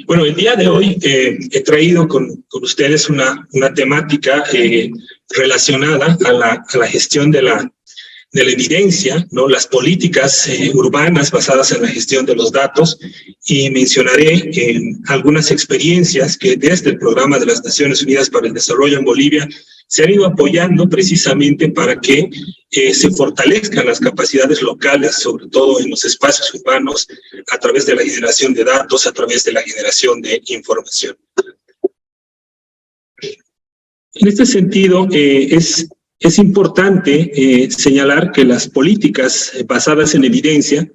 Bueno, el día de hoy he traído con ustedes una temática relacionada a la gestión de la evidencia, ¿no? Las políticas urbanas basadas en la gestión de los datos, y mencionaré algunas experiencias que desde el Programa de las Naciones Unidas para el Desarrollo en Bolivia se han ido apoyando precisamente para que se fortalezcan las capacidades locales, sobre todo en los espacios urbanos, a través de la generación de datos, a través de la generación de información. En este sentido, es importante señalar que las políticas basadas en evidencia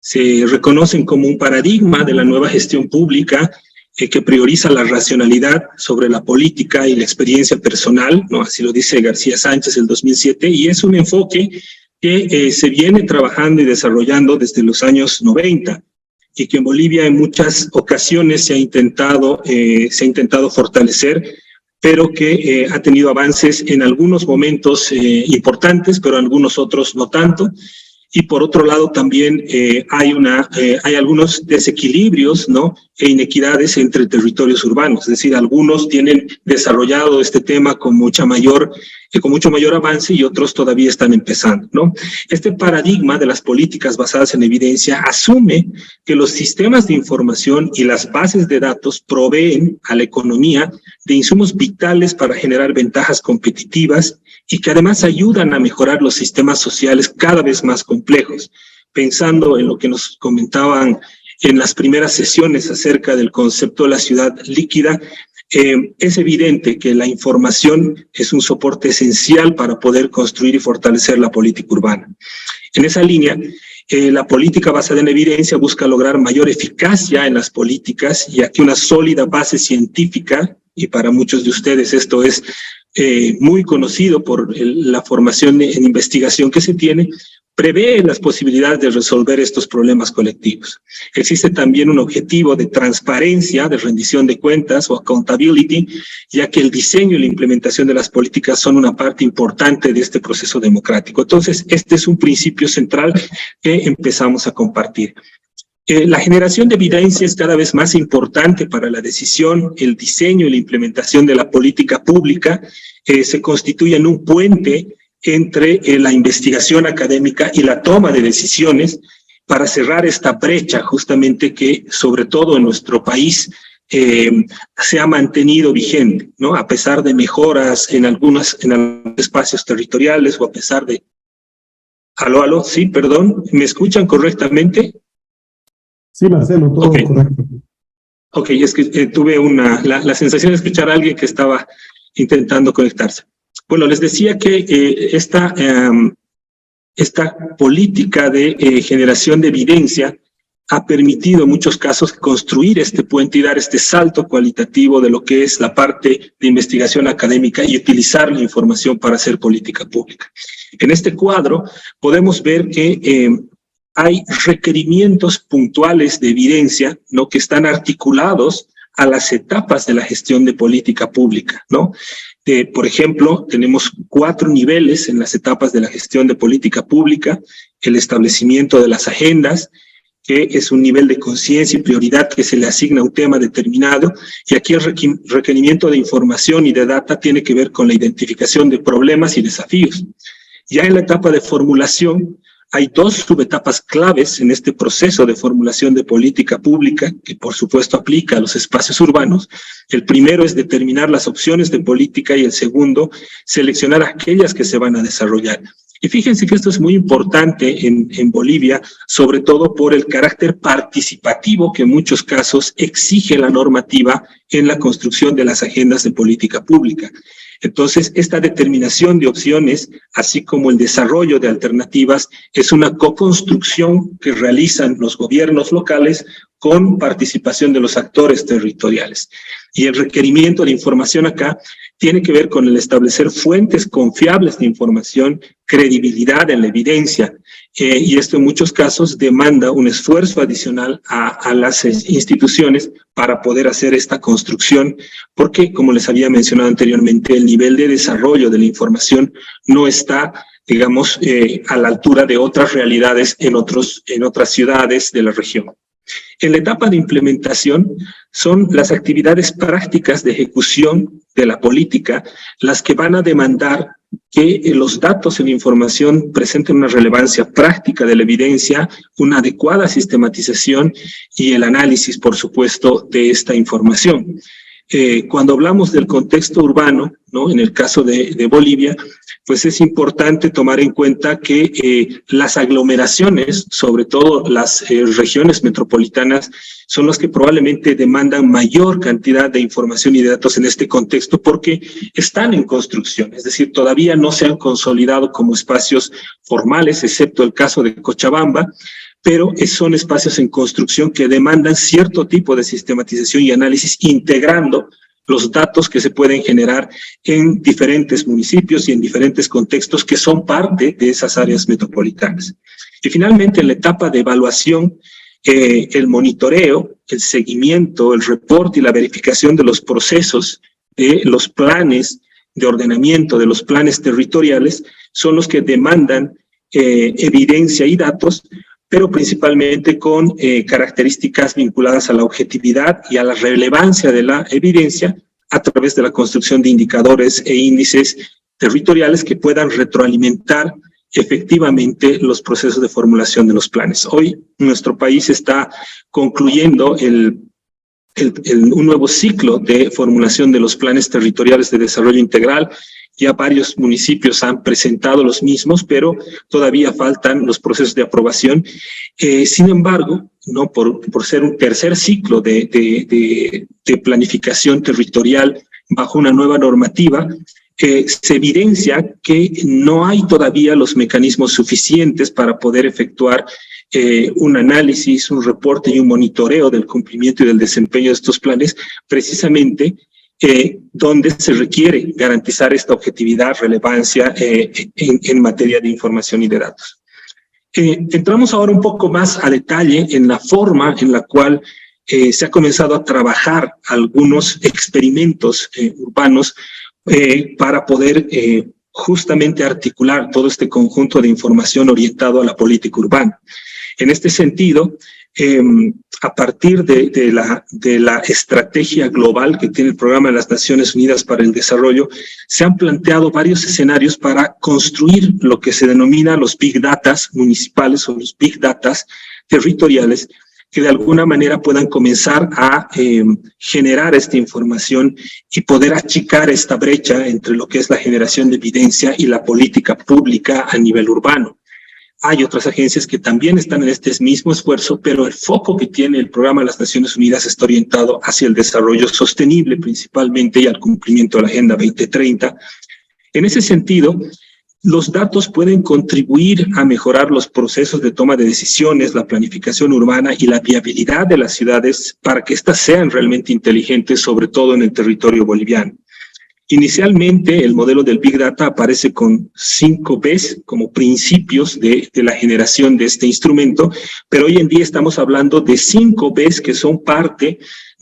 se reconocen como un paradigma de la nueva gestión pública que prioriza la racionalidad sobre la política y la experiencia personal, ¿no? Así lo dice García Sánchez en 2007, y es un enfoque que se viene trabajando y desarrollando desde los años 90, y que en Bolivia en muchas ocasiones se ha intentado fortalecer, pero que ha tenido avances en algunos momentos importantes, pero en algunos otros no tanto. Y por otro lado también hay algunos desequilibrios, ¿no? E inequidades entre territorios urbanos, es decir, algunos tienen desarrollado este tema con mucho mayor avance y otros todavía están empezando, ¿no? Este paradigma de las políticas basadas en evidencia asume que los sistemas de información y las bases de datos proveen a la economía de insumos vitales para generar ventajas competitivas y que además ayudan a mejorar los sistemas sociales cada vez más complejos. Pensando en lo que nos comentaban en las primeras sesiones acerca del concepto de la ciudad líquida, es evidente que la información es un soporte esencial para poder construir y fortalecer la política urbana. En esa línea, la política basada en evidencia busca lograr mayor eficacia en las políticas, ya que una sólida base científica, y para muchos de ustedes esto es muy conocido por la formación en investigación que se tiene, prevé las posibilidades de resolver estos problemas colectivos. Existe también un objetivo de transparencia, de rendición de cuentas o accountability, ya que el diseño y la implementación de las políticas son una parte importante de este proceso democrático. Entonces, este es un principio central que empezamos a compartir. La generación de evidencia es cada vez más importante para la decisión, el diseño y la implementación de la política pública. Se constituyen un puente entre la investigación académica y la toma de decisiones para cerrar esta brecha justamente que, sobre todo en nuestro país, se ha mantenido vigente, ¿no? A pesar de mejoras en algunos espacios territoriales o a pesar de... Aló, sí, perdón, ¿me escuchan correctamente? Sí, Marcelo, todo correcto. Ok, es que tuve la sensación de escuchar a alguien que estaba intentando conectarse. Bueno, les decía que esta política de generación de evidencia ha permitido en muchos casos construir este puente y dar este salto cualitativo de lo que es la parte de investigación académica y utilizar la información para hacer política pública. En este cuadro podemos ver que hay requerimientos puntuales de evidencia, ¿no? Que están articulados a las etapas de la gestión de política pública, ¿no? Por ejemplo, tenemos 4 niveles en las etapas de la gestión de política pública: el establecimiento de las agendas, que es un nivel de conciencia y prioridad que se le asigna a un tema determinado, y aquí el requerimiento de información y de data tiene que ver con la identificación de problemas y desafíos. Ya en la etapa de formulación, hay 2 subetapas claves en este proceso de formulación de política pública, que por supuesto aplica a los espacios urbanos. El primero es determinar las opciones de política y el segundo, seleccionar aquellas que se van a desarrollar. Y fíjense que esto es muy importante en Bolivia, sobre todo por el carácter participativo que en muchos casos exige la normativa en la construcción de las agendas de política pública. Entonces, esta determinación de opciones, así como el desarrollo de alternativas, es una co-construcción que realizan los gobiernos locales con participación de los actores territoriales. Y el requerimiento de información acá tiene que ver con el establecer fuentes confiables de información, credibilidad en la evidencia, y esto en muchos casos demanda un esfuerzo adicional a las instituciones para poder hacer esta construcción, porque, como les había mencionado anteriormente, el nivel de desarrollo de la información no está, digamos, a la altura de otras realidades en otras ciudades de la región. En la etapa de implementación son las actividades prácticas de ejecución de la política las que van a demandar que los datos y la información presenten una relevancia práctica de la evidencia, una adecuada sistematización y el análisis, por supuesto, de esta información. Cuando hablamos del contexto urbano, ¿no? En el caso de Bolivia, pues es importante tomar en cuenta que las aglomeraciones, sobre todo las regiones metropolitanas, son las que probablemente demandan mayor cantidad de información y de datos en este contexto porque están en construcción, es decir, todavía no se han consolidado como espacios formales, excepto el caso de Cochabamba, pero son espacios en construcción que demandan cierto tipo de sistematización y análisis integrando los datos que se pueden generar en diferentes municipios y en diferentes contextos que son parte de esas áreas metropolitanas. Y finalmente, en la etapa de evaluación, el monitoreo, el seguimiento, el reporte y la verificación de los procesos de los planes de ordenamiento, de los planes territoriales, son los que demandan evidencia y datos, pero principalmente con características vinculadas a la objetividad y a la relevancia de la evidencia a través de la construcción de indicadores e índices territoriales que puedan retroalimentar efectivamente los procesos de formulación de los planes. Hoy nuestro país está concluyendo un nuevo ciclo de formulación de los planes territoriales de desarrollo integral. Ya varios municipios han presentado los mismos, pero todavía faltan los procesos de aprobación. Sin embargo, ¿no? por ser un tercer ciclo de planificación territorial bajo una nueva normativa, se evidencia que no hay todavía los mecanismos suficientes para poder efectuar un análisis, un reporte y un monitoreo del cumplimiento y del desempeño de estos planes, precisamente donde se requiere garantizar esta objetividad, relevancia en materia de información y de datos. Entramos ahora un poco más a detalle en la forma en la cual se ha comenzado a trabajar algunos experimentos urbanos para poder justamente articular todo este conjunto de información orientado a la política urbana. En este sentido, a partir de la estrategia global que tiene el Programa de las Naciones Unidas para el Desarrollo, se han planteado varios escenarios para construir lo que se denomina los Big Datas municipales o los Big Datas territoriales, que de alguna manera puedan comenzar a generar esta información y poder achicar esta brecha entre lo que es la generación de evidencia y la política pública a nivel urbano. Hay otras agencias que también están en este mismo esfuerzo, pero el foco que tiene el Programa de las Naciones Unidas está orientado hacia el desarrollo sostenible principalmente y al cumplimiento de la Agenda 2030. En ese sentido, los datos pueden contribuir a mejorar los procesos de toma de decisiones, la planificación urbana y la viabilidad de las ciudades para que éstas sean realmente inteligentes, sobre todo en el territorio boliviano. Inicialmente, el modelo del Big Data aparece con 5 Bs como principios de la generación de este instrumento, pero hoy en día estamos hablando de 5 Bs que son parte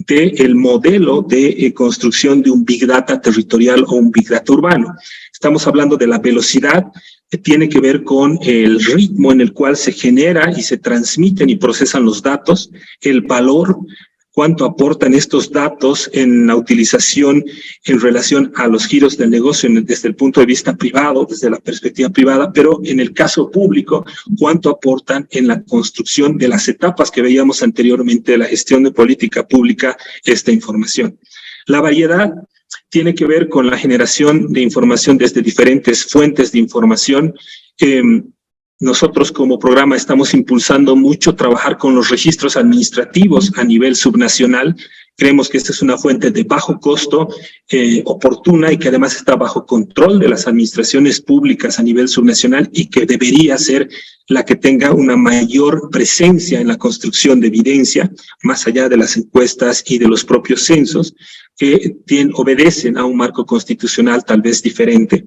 del modelo de construcción de un Big Data territorial o un Big Data urbano. Estamos hablando de la velocidad, que tiene que ver con el ritmo en el cual se genera y se transmiten y procesan los datos, el valor, cuánto aportan estos datos en la utilización en relación a los giros del negocio desde el punto de vista privado, desde la perspectiva privada, pero en el caso público, cuánto aportan en la construcción de las etapas que veíamos anteriormente de la gestión de política pública esta información. La variedad tiene que ver con la generación de información desde diferentes fuentes de información. Nosotros como programa estamos impulsando mucho trabajar con los registros administrativos a nivel subnacional. Creemos que esta es una fuente de bajo costo, oportuna y que además está bajo control de las administraciones públicas a nivel subnacional y que debería ser la que tenga una mayor presencia en la construcción de evidencia, más allá de las encuestas y de los propios censos, que obedecen a un marco constitucional tal vez diferente.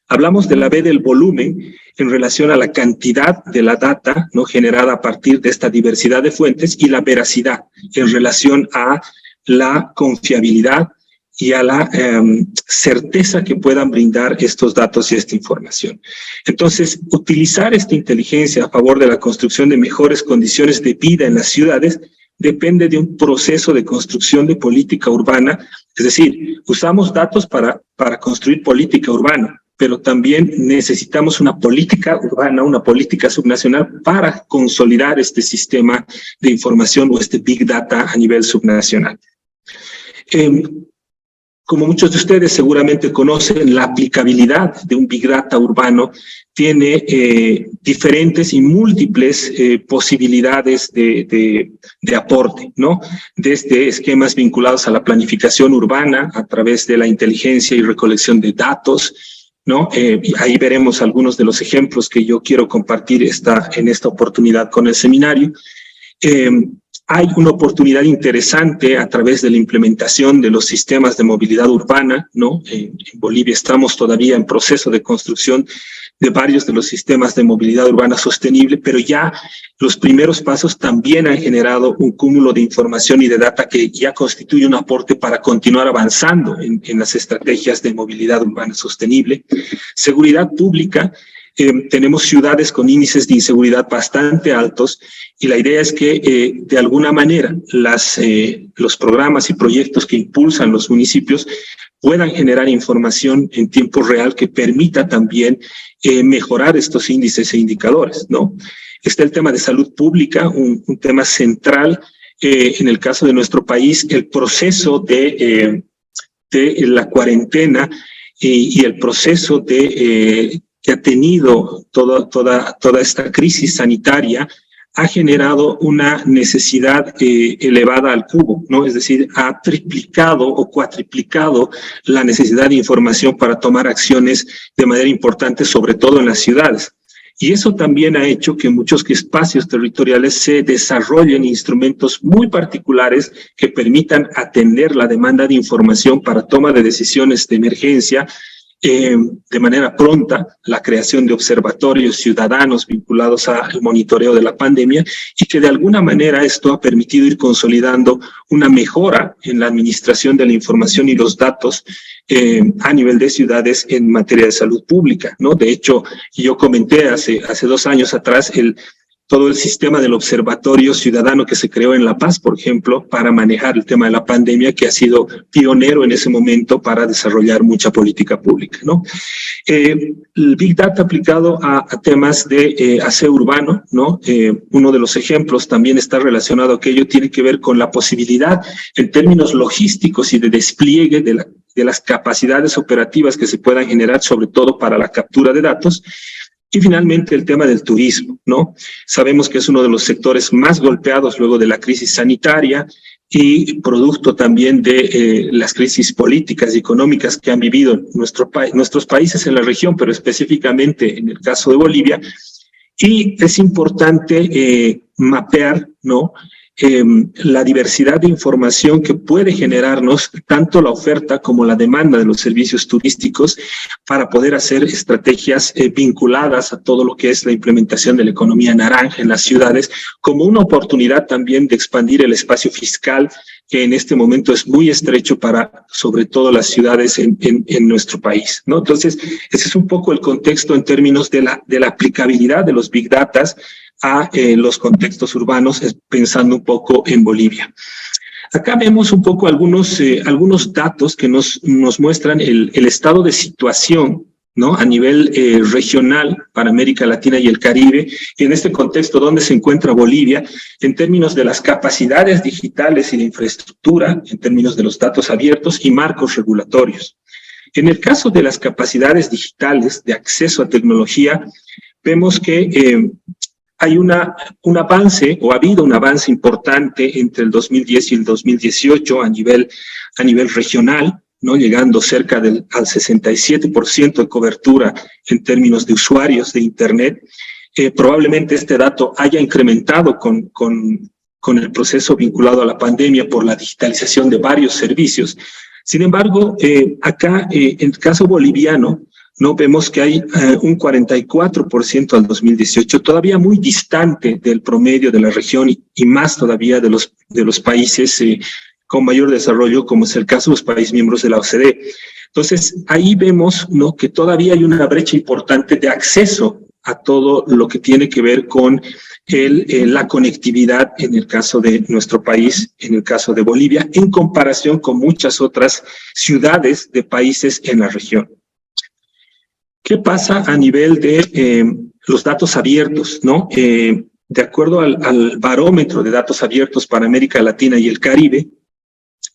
Hablamos de la B del volumen en relación a la cantidad de la data, ¿no?, generada a partir de esta diversidad de fuentes, y la veracidad en relación a la confiabilidad y a la certeza que puedan brindar estos datos y esta información. Entonces, utilizar esta inteligencia a favor de la construcción de mejores condiciones de vida en las ciudades depende de un proceso de construcción de política urbana, es decir, usamos datos para construir política urbana, pero también necesitamos una política urbana, una política subnacional para consolidar este sistema de información o este Big Data a nivel subnacional. Como muchos de ustedes seguramente conocen, la aplicabilidad de un Big Data urbano tiene diferentes y múltiples posibilidades de aporte, ¿no? Desde esquemas vinculados a la planificación urbana a través de la inteligencia y recolección de datos, ¿no? Ahí veremos algunos de los ejemplos que yo quiero compartir en esta oportunidad con el seminario. Hay una oportunidad interesante a través de la implementación de los sistemas de movilidad urbana, ¿no? En Bolivia estamos todavía en proceso de construcción de varios de los sistemas de movilidad urbana sostenible, pero ya los primeros pasos también han generado un cúmulo de información y de data que ya constituye un aporte para continuar avanzando en las estrategias de movilidad urbana sostenible. Seguridad pública. Tenemos ciudades con índices de inseguridad bastante altos y la idea es que de alguna manera los programas y proyectos que impulsan los municipios puedan generar información en tiempo real que permita también mejorar estos índices e indicadores, ¿no? Está el tema de salud pública, un tema central en el caso de nuestro país, el proceso de la cuarentena y el proceso que ha tenido toda esta crisis sanitaria ha generado una necesidad elevada al cubo, ¿no? Es decir, ha triplicado o cuatriplicado la necesidad de información para tomar acciones de manera importante, sobre todo en las ciudades. Y eso también ha hecho que en muchos espacios territoriales se desarrollen instrumentos muy particulares que permitan atender la demanda de información para toma de decisiones de emergencia, de manera pronta, la creación de observatorios ciudadanos vinculados al monitoreo de la pandemia y que de alguna manera esto ha permitido ir consolidando una mejora en la administración de la información y los datos a nivel de ciudades en materia de salud pública, ¿no? De hecho, yo comenté hace 2 años atrás todo el sistema del observatorio ciudadano que se creó en La Paz, por ejemplo, para manejar el tema de la pandemia, que ha sido pionero en ese momento para desarrollar mucha política pública, ¿no? El Big Data aplicado a temas de aseo urbano, ¿no? Uno de los ejemplos también está relacionado a aquello, tiene que ver con la posibilidad en términos logísticos y de despliegue de las capacidades operativas que se puedan generar, sobre todo para la captura de datos. Y finalmente el tema del turismo, ¿no? Sabemos que es uno de los sectores más golpeados luego de la crisis sanitaria y producto también de las crisis políticas y económicas que han vivido nuestros países en la región, pero específicamente en el caso de Bolivia. Y es importante mapear, ¿no? La diversidad de información que puede generarnos tanto la oferta como la demanda de los servicios turísticos para poder hacer estrategias vinculadas a todo lo que es la implementación de la economía naranja en las ciudades, como una oportunidad también de expandir el espacio fiscal que en este momento es muy estrecho para, sobre todo, las ciudades en nuestro país, ¿no? Entonces, ese es un poco el contexto en términos de la aplicabilidad de los Big Datas a los contextos urbanos, pensando un poco en Bolivia. Acá vemos un poco algunos datos que nos muestran el estado de situación, ¿no? A nivel regional para América Latina y el Caribe, y en este contexto, ¿dónde se encuentra Bolivia? En términos de las capacidades digitales y de infraestructura, en términos de los datos abiertos y marcos regulatorios. En el caso de las capacidades digitales de acceso a tecnología, vemos que hay un avance, o ha habido un avance importante entre el 2010 y el 2018 a nivel regional, ¿no? Llegando cerca al 67% de cobertura en términos de usuarios de Internet. Probablemente este dato haya incrementado con el proceso vinculado a la pandemia por la digitalización de varios servicios. Sin embargo, acá, en el caso boliviano, no vemos que hay un 44% al 2018, todavía muy distante del promedio de la región y más todavía de los países con mayor desarrollo, como es el caso de los países miembros de la OCDE. Entonces, ahí vemos, ¿no?, que todavía hay una brecha importante de acceso a todo lo que tiene que ver con la conectividad en el caso de nuestro país, en el caso de Bolivia, en comparación con muchas otras ciudades de países en la región. ¿Qué pasa a nivel de los datos abiertos, ¿no? De acuerdo al barómetro de datos abiertos para América Latina y el Caribe,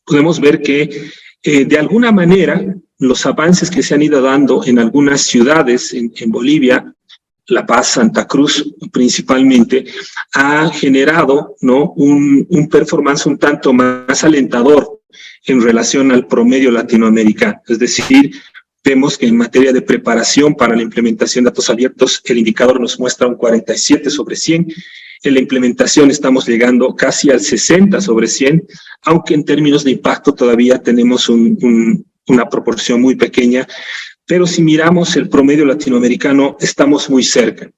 podemos ver que de alguna manera los avances que se han ido dando en algunas ciudades en Bolivia, La Paz, Santa Cruz principalmente, ha generado, ¿no?, un performance un tanto más alentador en relación al promedio latinoamericano. Es decir, vemos que en materia de preparación para la implementación de datos abiertos, el indicador nos muestra un 47 sobre 100. En la implementación estamos llegando casi al 60 sobre 100, aunque en términos de impacto todavía tenemos una proporción muy pequeña, pero si miramos el promedio latinoamericano, estamos muy cerca.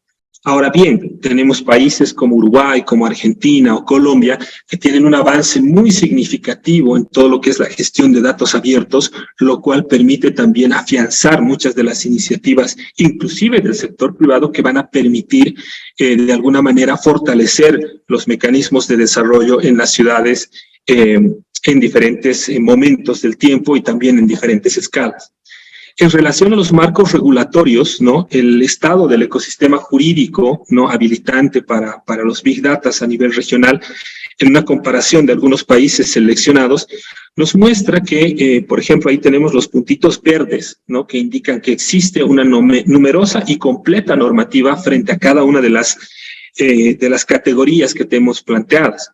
Ahora bien, tenemos países como Uruguay, como Argentina o Colombia, que tienen un avance muy significativo en todo lo que es la gestión de datos abiertos, lo cual permite también afianzar muchas de las iniciativas, inclusive del sector privado, que van a permitir de alguna manera fortalecer los mecanismos de desarrollo en las ciudades en diferentes momentos del tiempo y también en diferentes escalas. En relación a los marcos regulatorios, ¿no?, el estado del ecosistema jurídico, ¿no?, habilitante para los Big Data a nivel regional, en una comparación de algunos países seleccionados, nos muestra que, por ejemplo, ahí tenemos los puntitos verdes, ¿no?, que indican que existe una numerosa y completa normativa frente a cada una de las categorías que tenemos planteadas.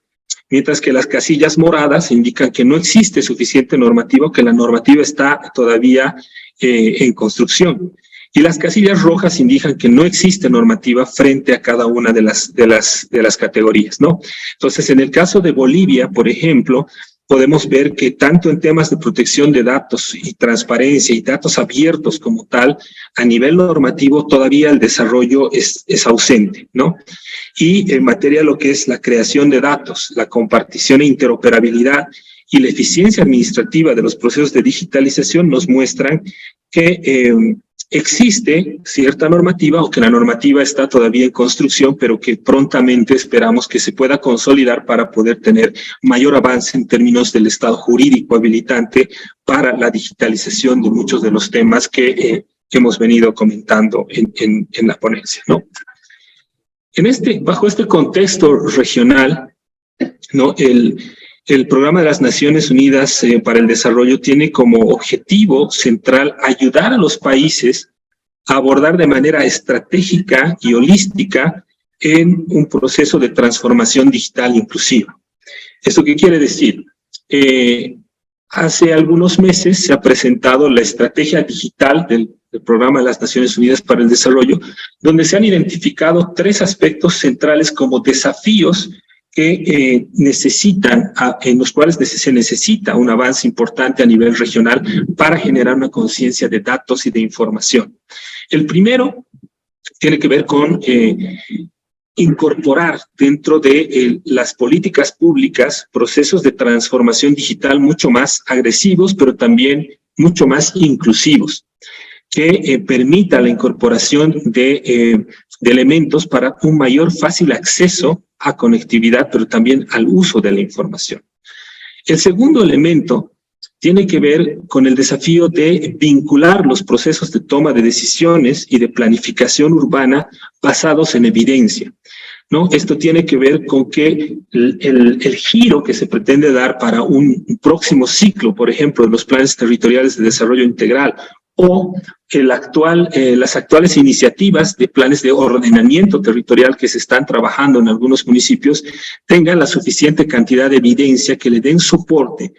Mientras que las casillas moradas indican que no existe suficiente normativa, que la normativa está todavía en construcción. Y las casillas rojas indican que no existe normativa frente a cada una de las categorías, ¿no? Entonces, en el caso de Bolivia, por ejemplo, podemos ver que tanto en temas de protección de datos y transparencia y datos abiertos como tal, a nivel normativo todavía el desarrollo es ausente, ¿no? Y en materia de lo que es la creación de datos, la compartición e interoperabilidad y la eficiencia administrativa de los procesos de digitalización nos muestran que existe cierta normativa o que la normativa está todavía en construcción, pero que prontamente esperamos que se pueda consolidar para poder tener mayor avance en términos del estado jurídico habilitante para la digitalización de muchos de los temas que hemos venido comentando en la ponencia, ¿no? Bajo este contexto regional, ¿no?, el Programa de las Naciones Unidas para el Desarrollo tiene como objetivo central ayudar a los países a abordar de manera estratégica y holística en un proceso de transformación digital inclusiva. ¿Esto qué quiere decir? Hace algunos meses se ha presentado la estrategia digital del Programa de las Naciones Unidas para el Desarrollo, donde se han identificado 3 aspectos centrales como desafíos que en los cuales se necesita un avance importante a nivel regional para generar una conciencia de datos y de información. El primero tiene que ver con incorporar dentro de las políticas públicas procesos de transformación digital mucho más agresivos, pero también mucho más inclusivos, que permita la incorporación de elementos para un mayor fácil acceso a conectividad, pero también al uso de la información. El segundo elemento tiene que ver con el desafío de vincular los procesos de toma de decisiones y de planificación urbana basados en evidencia, ¿no? Esto tiene que ver con que el giro que se pretende dar para un próximo ciclo, por ejemplo, de los planes territoriales de desarrollo integral, o las actuales iniciativas de planes de ordenamiento territorial que se están trabajando en algunos municipios tengan la suficiente cantidad de evidencia que le den soporte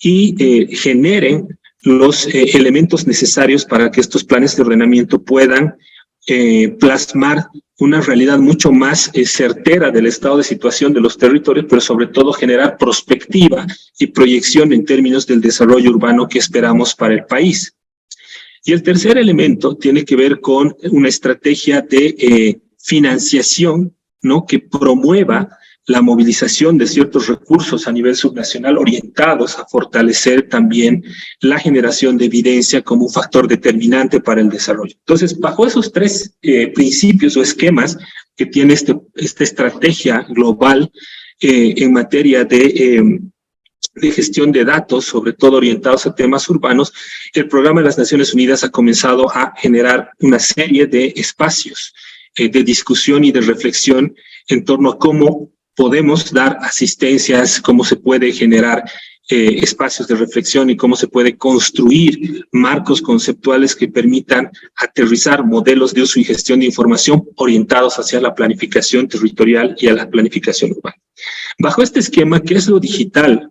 y generen los elementos necesarios para que estos planes de ordenamiento puedan plasmar una realidad mucho más certera del estado de situación de los territorios, pero sobre todo generar prospectiva y proyección en términos del desarrollo urbano que esperamos para el país. Y el tercer elemento tiene que ver con una estrategia de financiación, ¿no?, que promueva la movilización de ciertos recursos a nivel subnacional orientados a fortalecer también la generación de evidencia como un factor determinante para el desarrollo. Entonces, bajo esos tres principios o esquemas que tiene esta estrategia global en materia de gestión de datos, sobre todo orientados a temas urbanos, el Programa de las Naciones Unidas ha comenzado a generar una serie de espacios de discusión y de reflexión en torno a cómo podemos dar asistencias, cómo se puede generar espacios de reflexión y cómo se puede construir marcos conceptuales que permitan aterrizar modelos de uso y gestión de información orientados hacia la planificación territorial y a la planificación urbana. Bajo este esquema, ¿qué es lo digital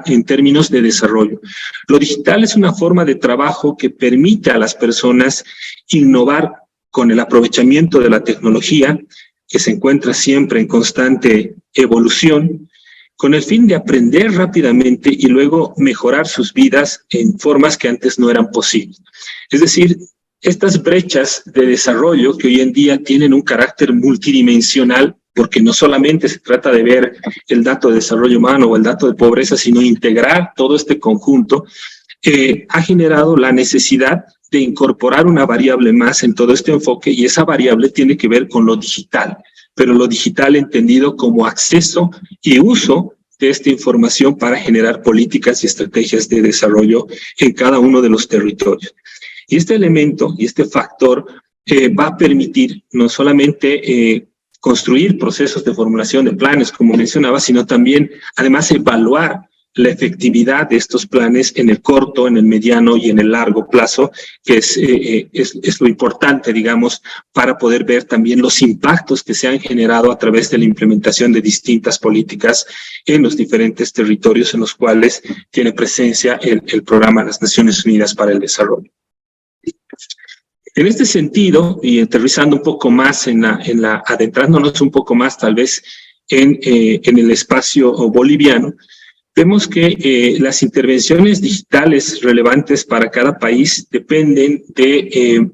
en términos de desarrollo? Lo digital es una forma de trabajo que permite a las personas innovar con el aprovechamiento de la tecnología, que se encuentra siempre en constante evolución, con el fin de aprender rápidamente y luego mejorar sus vidas en formas que antes no eran posibles. Es decir, estas brechas de desarrollo que hoy en día tienen un carácter multidimensional, porque no solamente se trata de ver el dato de desarrollo humano o el dato de pobreza, sino integrar todo este conjunto, ha generado la necesidad de incorporar una variable más en todo este enfoque, y esa variable tiene que ver con lo digital, pero lo digital entendido como acceso y uso de esta información para generar políticas y estrategias de desarrollo en cada uno de los territorios. Y este elemento y este factor va a permitir no solamente construir procesos de formulación de planes, como mencionaba, sino también, además, evaluar la efectividad de estos planes en el corto, en el mediano y en el largo plazo, que es lo importante, digamos, para poder ver también los impactos que se han generado a través de la implementación de distintas políticas en los diferentes territorios en los cuales tiene presencia el Programa de las Naciones Unidas para el Desarrollo. En este sentido, y aterrizando un poco más adentrándonos un poco más tal vez en el espacio boliviano, vemos que las intervenciones digitales relevantes para cada país dependen de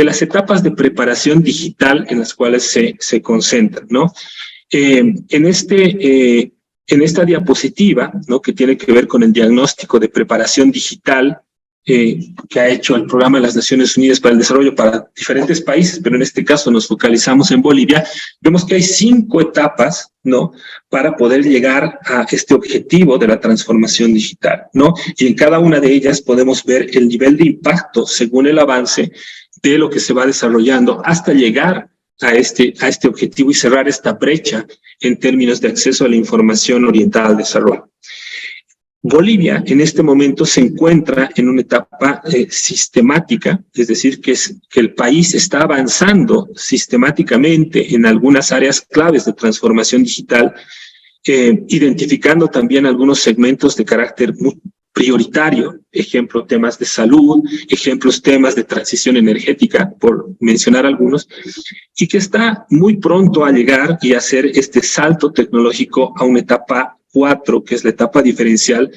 las etapas de preparación digital en las cuales se concentran, ¿no? En esta diapositiva, ¿no?, que tiene que ver con el diagnóstico de preparación digital que ha hecho el Programa de las Naciones Unidas para el Desarrollo para diferentes países, pero en este caso nos focalizamos en Bolivia, vemos que hay 5 etapas, ¿no?, para poder llegar a este objetivo de la transformación digital, ¿no? Y en cada una de ellas podemos ver el nivel de impacto según el avance de lo que se va desarrollando hasta llegar a este objetivo y cerrar esta brecha en términos de acceso a la información orientada al desarrollo. Bolivia en este momento se encuentra en una etapa sistemática, es decir, que el país está avanzando sistemáticamente en algunas áreas claves de transformación digital, identificando también algunos segmentos de carácter muy prioritario, ejemplo, temas de salud, ejemplos, temas de transición energética, por mencionar algunos, y que está muy pronto a llegar y hacer este salto tecnológico a una etapa 4, que es la etapa diferencial,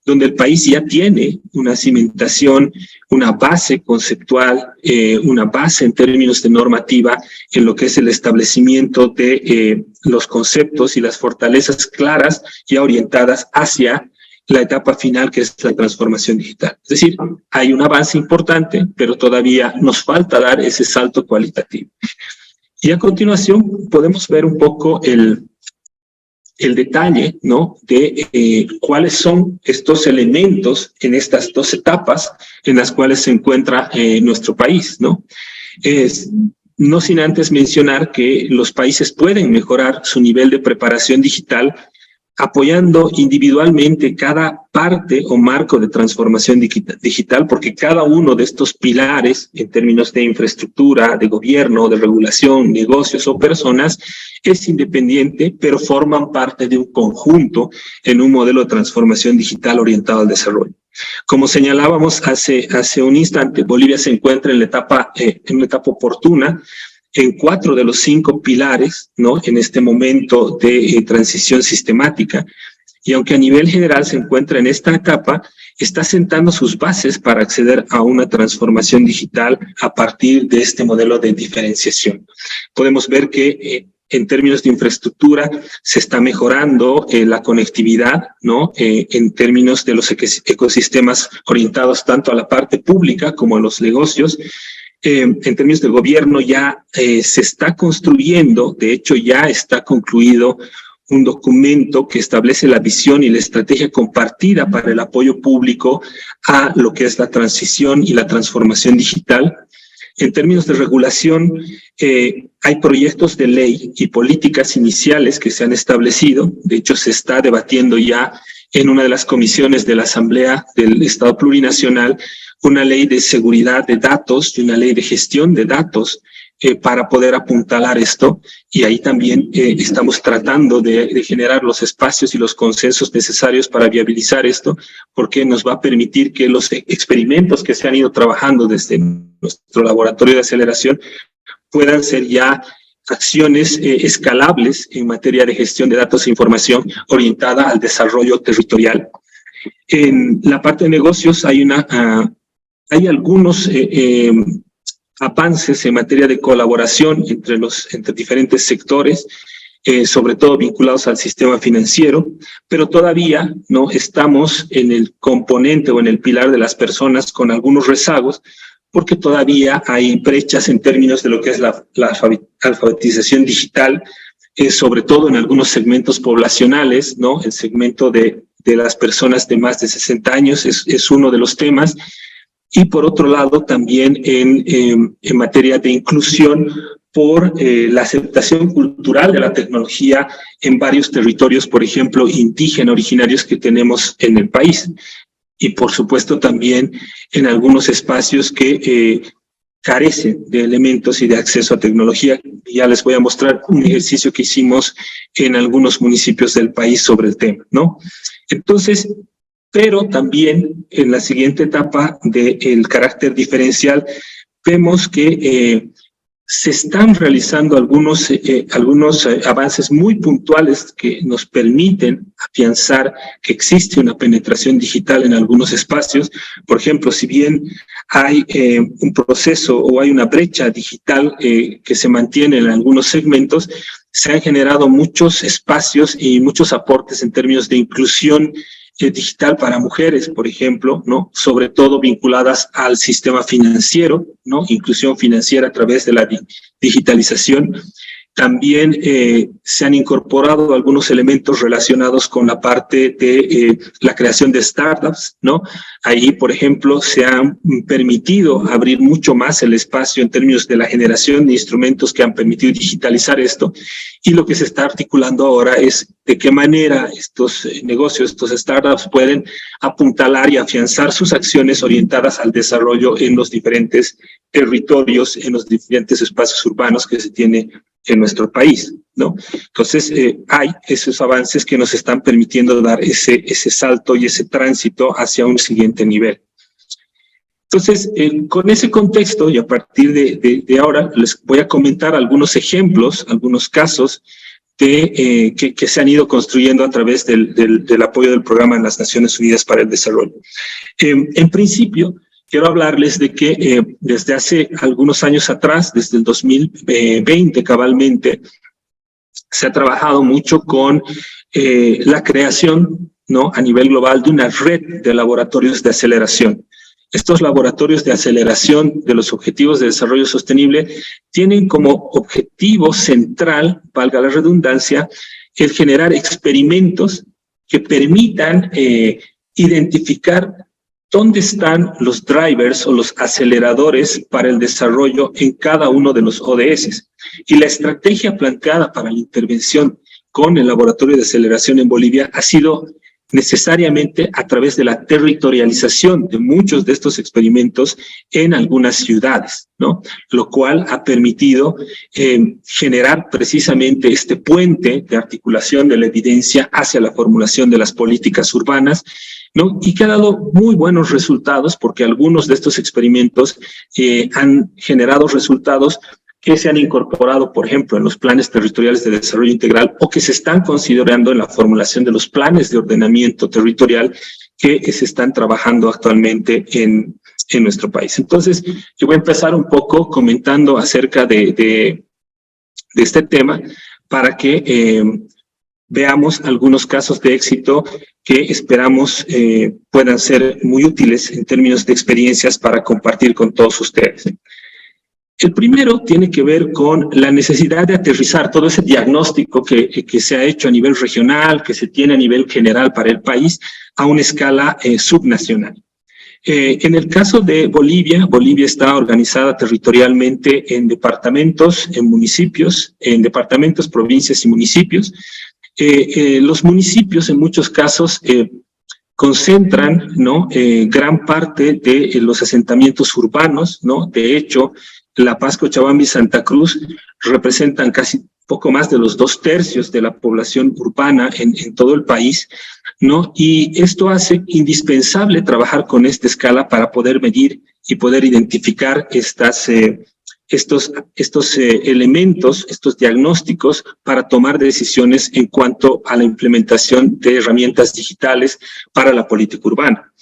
donde el país ya tiene una cimentación, una base conceptual, una base en términos de normativa en lo que es el establecimiento de los conceptos y las fortalezas claras ya orientadas hacia la etapa final, que es la transformación digital. Es decir, hay un avance importante, pero todavía nos falta dar ese salto cualitativo. Y a continuación podemos ver un poco el detalle, ¿no?, de cuáles son estos elementos en estas 2 etapas en las cuales se encuentra nuestro país, ¿no? No sin antes mencionar que los países pueden mejorar su nivel de preparación digital apoyando individualmente cada parte o marco de transformación digital, porque cada uno de estos pilares, en términos de infraestructura, de gobierno, de regulación, negocios o personas, es independiente, pero forman parte de un conjunto en un modelo de transformación digital orientado al desarrollo. Como señalábamos hace un instante, Bolivia se encuentra en una etapa oportuna, en 4 de los 5 pilares, ¿no?, en este momento de transición sistemática, y aunque a nivel general se encuentra en esta etapa, está sentando sus bases para acceder a una transformación digital a partir de este modelo de diferenciación. Podemos ver que En términos de infraestructura, se está mejorando la conectividad, ¿no? En términos de los ecosistemas orientados tanto a la parte pública como a los negocios. En términos de gobierno ya se está construyendo, de hecho ya está concluido un documento que establece la visión y la estrategia compartida para el apoyo público a lo que es la transición y la transformación digital. En términos de regulación, hay proyectos de ley y políticas iniciales que se han establecido. De hecho, se está debatiendo ya en una de las comisiones de la Asamblea del Estado Plurinacional una ley de seguridad de datos y una ley de gestión de datos para poder apuntalar esto. Y ahí también estamos tratando de generar los espacios y los consensos necesarios para viabilizar esto, porque nos va a permitir que los experimentos que se han ido trabajando desde nuestro laboratorio de aceleración puedan ser ya acciones escalables en materia de gestión de datos e información orientada al desarrollo territorial. En la parte de negocios hay algunos avances en materia de colaboración entre diferentes sectores, sobre todo vinculados al sistema financiero, pero todavía no estamos en el componente o en el pilar de las personas con algunos rezagos, porque todavía hay brechas en términos de lo que es la alfabetización digital, sobre todo en algunos segmentos poblacionales, ¿no? El segmento de las personas de más de 60 años es uno de los temas. Y por otro lado, también en materia de inclusión por la aceptación cultural de la tecnología en varios territorios, por ejemplo, indígenas originarios que tenemos en el país. Y por supuesto también en algunos espacios que carecen de elementos y de acceso a tecnología. Ya les voy a mostrar un ejercicio que hicimos en algunos municipios del país sobre el tema, ¿no? Entonces, pero también en la siguiente etapa del carácter diferencial, vemos que se están realizando algunos avances muy puntuales que nos permiten afianzar que existe una penetración digital en algunos espacios. Por ejemplo, si bien hay un proceso o hay una brecha digital que se mantiene en algunos segmentos, se han generado muchos espacios y muchos aportes en términos de inclusión digital para mujeres, por ejemplo, ¿no? Sobre todo vinculadas al sistema financiero, ¿no? Inclusión financiera a través de la digitalización. También se han incorporado algunos elementos relacionados con la parte de la creación de startups, ¿no? Ahí, por ejemplo, se han permitido abrir mucho más el espacio en términos de la generación de instrumentos que han permitido digitalizar esto. Y lo que se está articulando ahora es de qué manera estos negocios, estos startups pueden apuntalar y afianzar sus acciones orientadas al desarrollo en los diferentes territorios, en los diferentes espacios urbanos que se tiene en nuestro país, ¿no? Entonces, hay esos avances que nos están permitiendo dar ese salto y ese tránsito hacia un siguiente nivel. Entonces, con ese contexto y a partir de ahora, les voy a comentar algunos ejemplos, algunos casos que se han ido construyendo a través del apoyo del Programa de las Naciones Unidas para el Desarrollo. En principio, quiero hablarles de que desde hace algunos años atrás, desde el 2020 cabalmente, se ha trabajado mucho con la creación, ¿no? A nivel global de una red de laboratorios de aceleración. Estos laboratorios de aceleración de los objetivos de desarrollo sostenible tienen como objetivo central, valga la redundancia, el generar experimentos que permitan identificar dónde están los drivers o los aceleradores para el desarrollo en cada uno de los ODS. Y la estrategia planteada para la intervención con el laboratorio de aceleración en Bolivia ha sido necesariamente a través de la territorialización de muchos de estos experimentos en algunas ciudades, ¿no? Lo cual ha permitido generar precisamente este puente de articulación de la evidencia hacia la formulación de las políticas urbanas, ¿no? Y que ha dado muy buenos resultados porque algunos de estos experimentos han generado resultados que se han incorporado, por ejemplo, en los planes territoriales de desarrollo integral o que se están considerando en la formulación de los planes de ordenamiento territorial que se están trabajando actualmente en nuestro país. Entonces, yo voy a empezar un poco comentando acerca de este tema para que veamos algunos casos de éxito que esperamos puedan ser muy útiles en términos de experiencias para compartir con todos ustedes. El primero tiene que ver con la necesidad de aterrizar todo ese diagnóstico que se ha hecho a nivel regional, que se tiene a nivel general para el país, a una escala subnacional. En el caso de Bolivia, Bolivia está organizada territorialmente en departamentos, en municipios, en departamentos, provincias y municipios. Los municipios en muchos casos concentran, ¿no?, gran parte de los asentamientos urbanos, ¿no? De hecho, La Paz, Cochabamba y Santa Cruz representan casi poco más de los 2/3 de la población urbana en todo el país, ¿no? Y esto hace indispensable trabajar con esta escala para poder medir y poder identificar estos elementos, estos diagnósticos para tomar decisiones en cuanto a la implementación de herramientas digitales para la política urbana.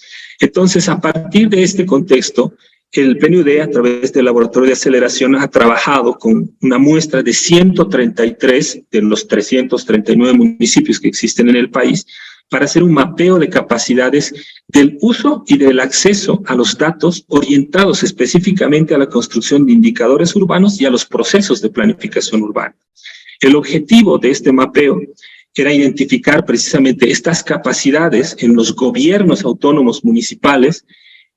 Entonces, a partir de este contexto, el PNUD, a través del Laboratorio de Aceleración, ha trabajado con una muestra de 133 de los 339 municipios que existen en el país para hacer un mapeo de capacidades del uso y del acceso a los datos orientados específicamente a la construcción de indicadores urbanos y a los procesos de planificación urbana. El objetivo de este mapeo era identificar precisamente estas capacidades en los gobiernos autónomos municipales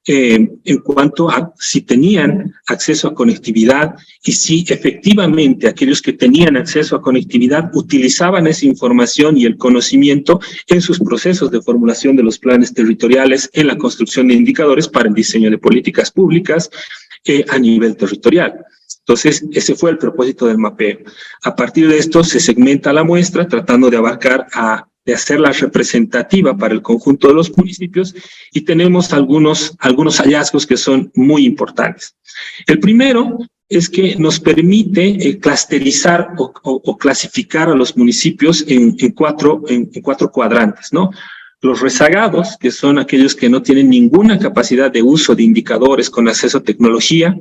en cuanto a si tenían acceso a conectividad y si efectivamente aquellos que tenían acceso a conectividad utilizaban esa información y el conocimiento en sus procesos de formulación de los planes territoriales, en la construcción de indicadores para el diseño de políticas públicas a nivel territorial. Entonces, ese fue el propósito del mapeo. A partir de esto se segmenta la muestra tratando de abarcar de hacerla representativa para el conjunto de los municipios, y tenemos algunos hallazgos que son muy importantes. El primero es que nos permite clusterizar o clasificar a los municipios en cuatro cuadrantes, ¿no? Los rezagados, que son aquellos que no tienen ninguna capacidad de uso de indicadores con acceso a tecnología,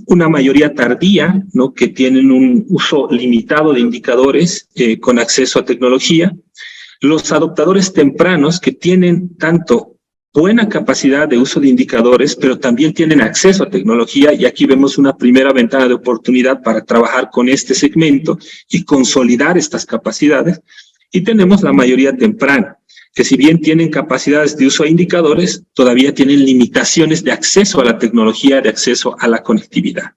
una mayoría tardía, ¿no?, que tienen un uso limitado de indicadores con acceso a tecnología, los adoptadores tempranos que tienen tanto buena capacidad de uso de indicadores, pero también tienen acceso a tecnología, y aquí vemos una primera ventana de oportunidad para trabajar con este segmento y consolidar estas capacidades, y tenemos la mayoría temprana, que si bien tienen capacidades de uso de indicadores, todavía tienen limitaciones de acceso a la tecnología, de acceso a la conectividad.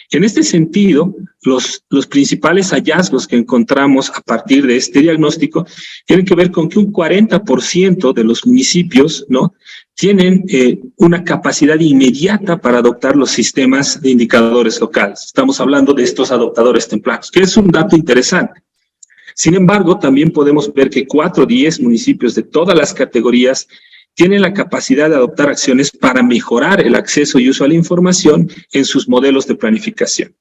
En este sentido, los principales hallazgos que encontramos a partir de este diagnóstico tienen que ver con que un 40% de los municipios, ¿no?, tienen una capacidad inmediata para adoptar los sistemas de indicadores locales. Estamos hablando de estos adoptadores tempranos, que es un dato interesante. Sin embargo, también podemos ver que 4 o 10 municipios de todas las categorías tienen la capacidad de adoptar acciones para mejorar el acceso y uso a la información en sus modelos de planificación.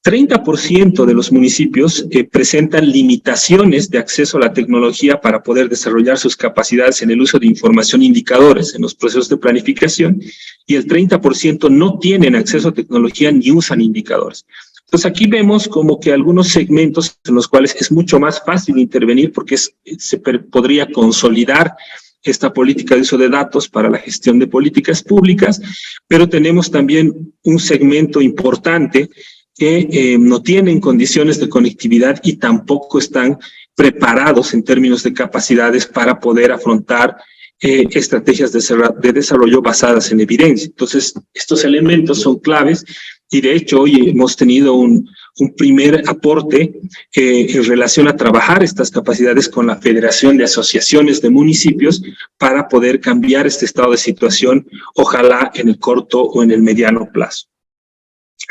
30% de los municipios presentan limitaciones de acceso a la tecnología para poder desarrollar sus capacidades en el uso de información e indicadores en los procesos de planificación, y el 30% no tienen acceso a tecnología ni usan indicadores. Entonces aquí vemos como que algunos segmentos en los cuales es mucho más fácil intervenir porque se podría consolidar esta política de uso de datos para la gestión de políticas públicas, pero tenemos también un segmento importante que no tienen condiciones de conectividad y tampoco están preparados en términos de capacidades para poder afrontar estrategias de desarrollo basadas en evidencia. Entonces, estos elementos son claves, y de hecho hoy hemos tenido un primer aporte en relación a trabajar estas capacidades con la Federación de Asociaciones de Municipios para poder cambiar este estado de situación, ojalá en el corto o en el mediano plazo.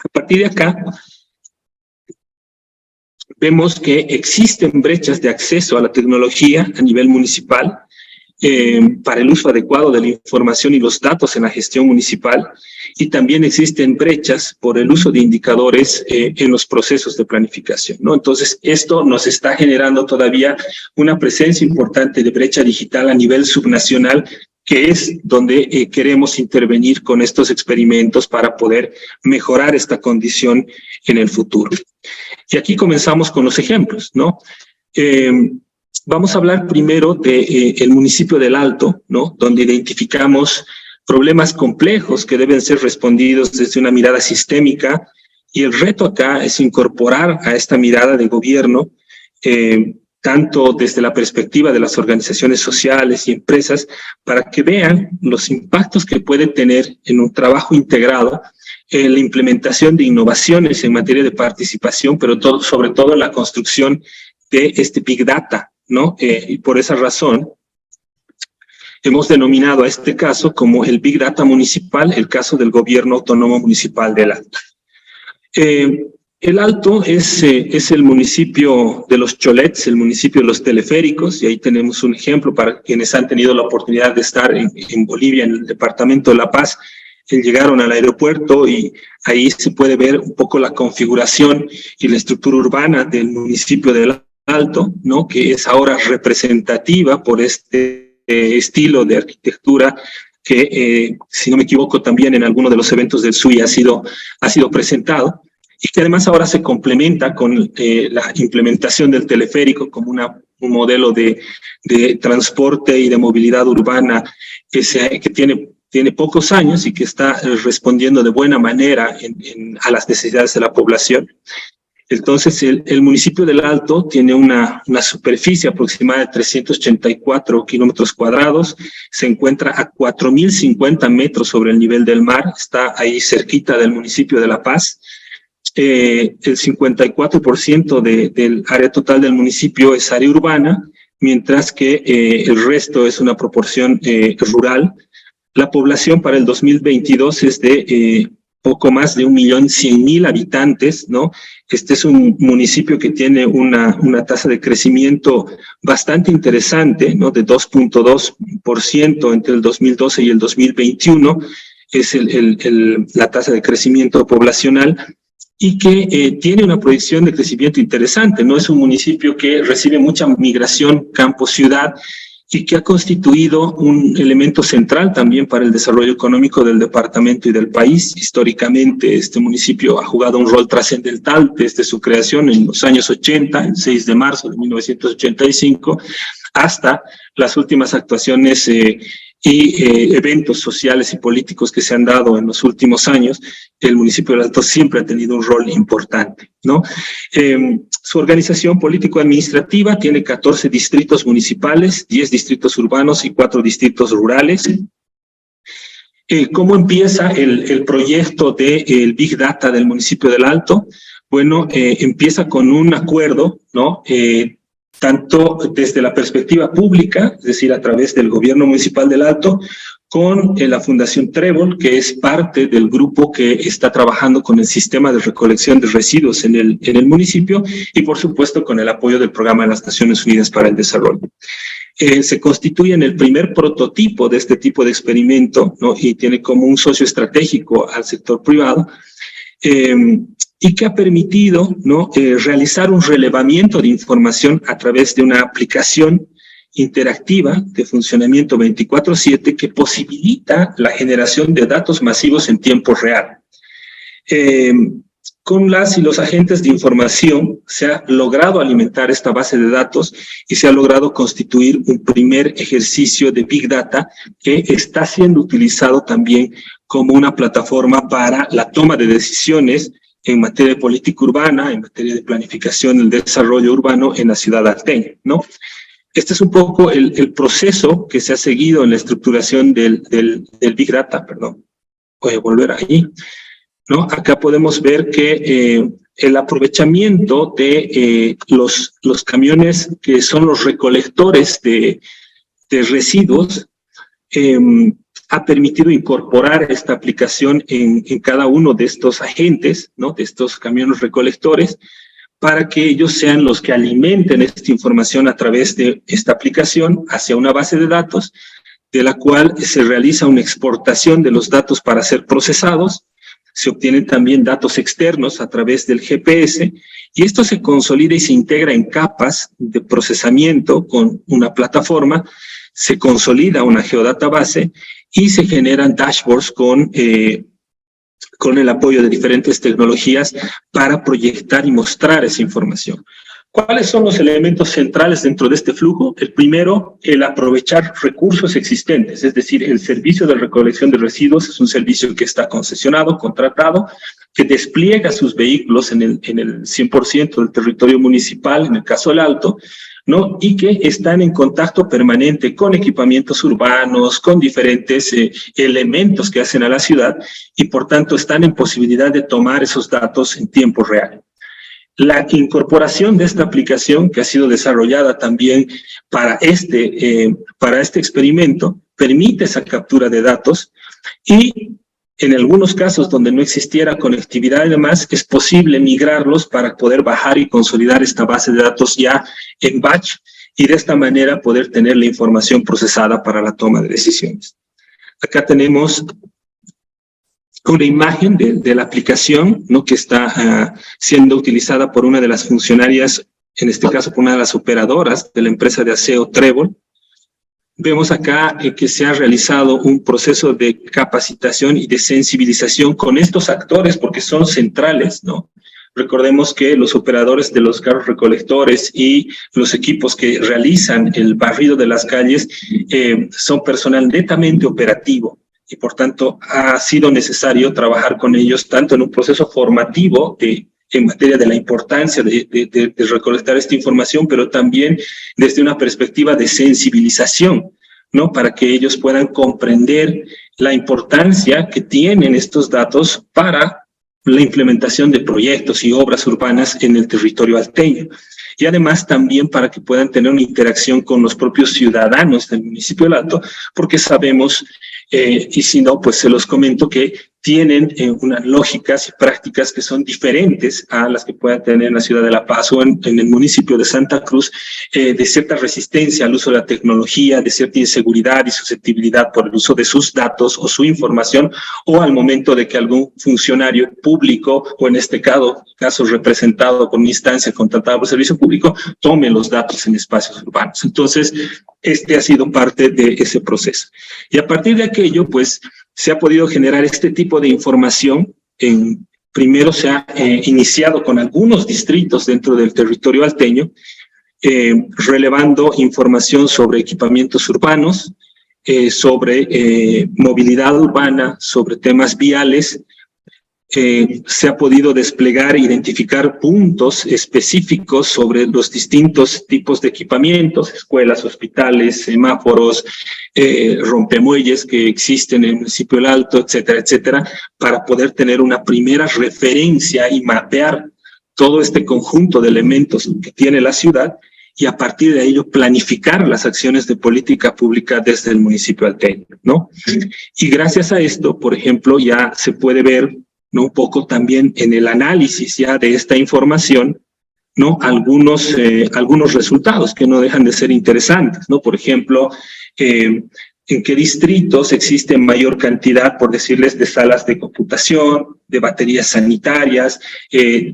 A partir de acá, vemos que existen brechas de acceso a la tecnología a nivel municipal para el uso adecuado de la información y los datos en la gestión municipal, y también existen brechas por el uso de indicadores en los procesos de planificación, ¿no? Entonces, esto nos está generando todavía una presencia importante de brecha digital a nivel subnacional que es donde queremos intervenir con estos experimentos para poder mejorar esta condición en el futuro. Y aquí comenzamos con los ejemplos, ¿no? Vamos a hablar primero del municipio del Alto, ¿no? Donde identificamos problemas complejos que deben ser respondidos desde una mirada sistémica, y el reto acá es incorporar a esta mirada de gobierno, tanto desde la perspectiva de las organizaciones sociales y empresas, para que vean los impactos que puede tener en un trabajo integrado en la implementación de innovaciones en materia de participación, pero sobre todo en la construcción de este Big Data, ¿no? Y por esa razón hemos denominado a este caso como el Big Data municipal, el caso del Gobierno Autónomo Municipal del Alto. El Alto es el municipio de los cholets, el municipio de los teleféricos, y ahí tenemos un ejemplo para quienes han tenido la oportunidad de estar en Bolivia, en el departamento de La Paz. Llegaron al aeropuerto y ahí se puede ver un poco la configuración y la estructura urbana del municipio del Alto, ¿no? Que es ahora representativa por este estilo de arquitectura que, si no me equivoco, también en alguno de los eventos del SUI ha sido presentado, y que además ahora se complementa con la implementación del teleférico como un modelo de transporte y de movilidad urbana que tiene pocos años y que está respondiendo de buena manera a las necesidades de la población. Entonces, el municipio del Alto tiene una superficie aproximada de 384 kilómetros cuadrados, se encuentra a 4.050 metros sobre el nivel del mar, está ahí cerquita del municipio de La Paz. El 54% del área total del municipio es área urbana, mientras que el resto es una proporción rural. La población para el 2022 es de poco más de 1.100.000 habitantes, ¿no? Este es un municipio que tiene una tasa de crecimiento bastante interesante, ¿no? De 2.2% entre el 2012 y el 2021, es la tasa de crecimiento poblacional, y que tiene una proyección de crecimiento interesante, ¿no? Es un municipio que recibe mucha migración campo-ciudad y que ha constituido un elemento central también para el desarrollo económico del departamento y del país. Históricamente, este municipio ha jugado un rol trascendental desde su creación en los años 80, el 6 de marzo de 1985, hasta las últimas actuaciones y eventos sociales y políticos que se han dado en los últimos años. El municipio del Alto siempre ha tenido un rol importante, ¿no? Su organización político-administrativa tiene 14 distritos municipales, 10 distritos urbanos y 4 distritos rurales. ¿Cómo empieza el proyecto del Big Data del municipio del Alto? Bueno, empieza con un acuerdo, ¿no? Tanto desde la perspectiva pública, es decir, a través del gobierno municipal del Alto, con la Fundación Trébol, que es parte del grupo que está trabajando con el sistema de recolección de residuos en el municipio, y por supuesto con el apoyo del Programa de las Naciones Unidas para el Desarrollo. Se constituye en el primer prototipo de este tipo de experimento, ¿no? Y tiene como un socio estratégico al sector privado, y que ha permitido, ¿no? Realizar un relevamiento de información a través de una aplicación interactiva de funcionamiento 24/7 que posibilita la generación de datos masivos en tiempo real. Con las y los agentes de información se ha logrado alimentar esta base de datos y se ha logrado constituir un primer ejercicio de Big Data que está siendo utilizado también como una plataforma para la toma de decisiones en materia de política urbana, en materia de planificación del desarrollo urbano en la ciudad alteña, ¿no? Este es un poco el proceso que se ha seguido en la estructuración del Big Data, perdón. Voy a volver ahí, ¿no? Acá podemos ver que el aprovechamiento de los camiones que son los recolectores de residuos ha permitido incorporar esta aplicación en cada uno de estos agentes, ¿no? De estos camiones recolectores, para que ellos sean los que alimenten esta información a través de esta aplicación hacia una base de datos, de la cual se realiza una exportación de los datos para ser procesados. Se obtienen también datos externos a través del GPS, y esto se consolida y se integra en capas de procesamiento con una plataforma se consolida una geodatabase y se generan dashboards con el apoyo de diferentes tecnologías para proyectar y mostrar esa información. ¿Cuáles son los elementos centrales dentro de este flujo? El primero, el aprovechar recursos existentes, es decir, el servicio de recolección de residuos es un servicio que está concesionado, contratado, que despliega sus vehículos en el 100% del territorio municipal, en el caso del Alto, ¿no? Y que están en contacto permanente con equipamientos urbanos, con diferentes elementos que hacen a la ciudad y por tanto están en posibilidad de tomar esos datos en tiempo real. La incorporación de esta aplicación que ha sido desarrollada también para este experimento permite esa captura de datos y en algunos casos donde no existiera conectividad y demás, es posible migrarlos para poder bajar y consolidar esta base de datos ya en batch y de esta manera poder tener la información procesada para la toma de decisiones. Acá tenemos una imagen de la aplicación, ¿no?, que está siendo utilizada por una de las funcionarias, en este caso por una de las operadoras de la empresa de aseo Trébol. Vemos acá que se ha realizado un proceso de capacitación y de sensibilización con estos actores porque son centrales, ¿no? Recordemos que los operadores de los carros recolectores y los equipos que realizan el barrido de las calles son personal netamente operativo y por tanto ha sido necesario trabajar con ellos tanto en un proceso formativo en materia de la importancia de recolectar esta información, pero también desde una perspectiva de sensibilización, ¿no? Para que ellos puedan comprender la importancia que tienen estos datos para la implementación de proyectos y obras urbanas en el territorio alteño. Y además también para que puedan tener una interacción con los propios ciudadanos del municipio del Alto, porque sabemos, y si no, pues se los comento, que tienen unas lógicas y prácticas que son diferentes a las que pueda tener en la ciudad de La Paz o en el municipio de Santa Cruz, de cierta resistencia al uso de la tecnología, de cierta inseguridad y susceptibilidad por el uso de sus datos o su información, o al momento de que algún funcionario público, o en este caso representado por una instancia contratada por servicio público, tome los datos en espacios urbanos. Entonces, este ha sido parte de ese proceso. Y a partir de aquello, pues, se ha podido generar este tipo de información. Primero se ha iniciado con algunos distritos dentro del territorio alteño, relevando información sobre equipamientos urbanos, sobre movilidad urbana, sobre temas viales. Se ha podido desplegar e identificar puntos específicos sobre los distintos tipos de equipamientos, escuelas, hospitales, semáforos, rompemuelles que existen en el municipio del Alto, etcétera, etcétera, para poder tener una primera referencia y mapear todo este conjunto de elementos que tiene la ciudad y a partir de ello planificar las acciones de política pública desde el municipio alteño, ¿no? Y gracias a esto, por ejemplo, ya se puede ver, ¿no?, un poco también en el análisis ya de esta información, ¿no?, algunos resultados que no dejan de ser interesantes, ¿no? Por ejemplo, en qué distritos existe mayor cantidad, por decirles, de salas de computación, de baterías sanitarias,